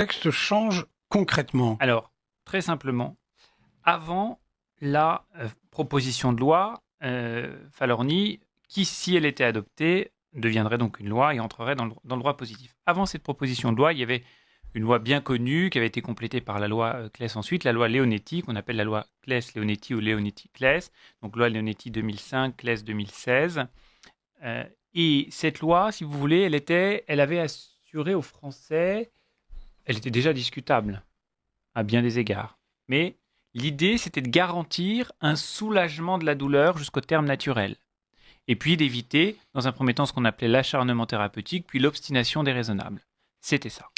texte change concrètement? Alors, très simplement, avant la proposition de loi Falorni, qui, si elle était adoptée, deviendrait donc une loi et entrerait dans le droit positif. Avant cette proposition de loi, il y avait une loi bien connue qui avait été complétée par la loi Claes ensuite, la loi Leonetti, qu'on appelle la loi Claes-Leonetti ou Leonetti-Claes, donc loi Leonetti 2005, Claes 2016. Et cette loi, si vous voulez, elle avait assuré aux Français, elle était déjà discutable à bien des égards, mais l'idée, c'était de garantir un soulagement de la douleur jusqu'au terme naturel. Et puis d'éviter, dans un premier temps, ce qu'on appelait l'acharnement thérapeutique, puis l'obstination déraisonnable. C'était ça.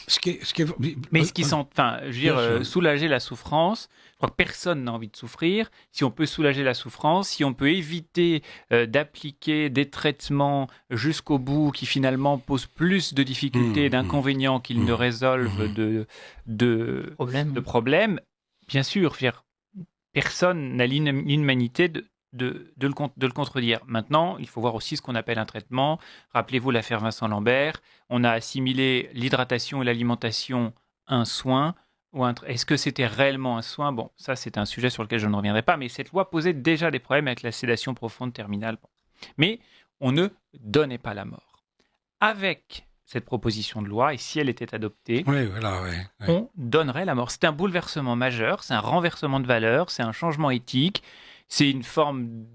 Mais enfin, je veux dire, soulager la souffrance, je crois que personne n'a envie de souffrir. Si on peut soulager la souffrance, si on peut éviter d'appliquer des traitements jusqu'au bout qui finalement posent plus de difficultés et d'inconvénients qu'ils ne résolvent de problèmes, bien sûr, personne n'a l'inhumanité de le contredire. Maintenant, il faut voir aussi ce qu'on appelle un traitement. Rappelez-vous l'affaire Vincent Lambert. On a assimilé l'hydratation et l'alimentation à un soin. Est-ce que c'était réellement un soin? Bon, ça, c'est un sujet sur lequel je ne reviendrai pas, mais cette loi posait déjà des problèmes avec la sédation profonde terminale. Mais on ne donnait pas la mort. Avec cette proposition de loi, et si elle était adoptée, on donnerait la mort. C'est un bouleversement majeur, c'est un renversement de valeurs, c'est un changement éthique, c'est une forme,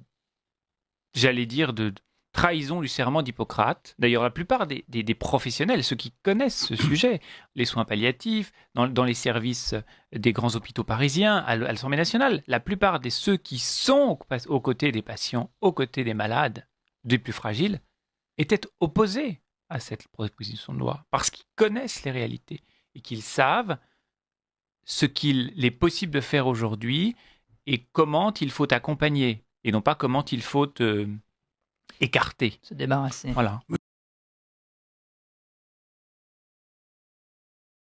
j'allais dire, de trahison du serment d'Hippocrate. D'ailleurs, la plupart des professionnels, ceux qui connaissent ce sujet, les soins palliatifs, dans les services des grands hôpitaux parisiens, à l'Assemblée nationale, la plupart de ceux qui sont aux côtés des patients, aux côtés des malades, des plus fragiles, étaient opposés à cette proposition de loi, parce qu'ils connaissent les réalités et qu'ils savent ce qu'il est possible de faire aujourd'hui et comment il faut accompagner, et non pas comment il faut écarter. Se débarrasser. Voilà.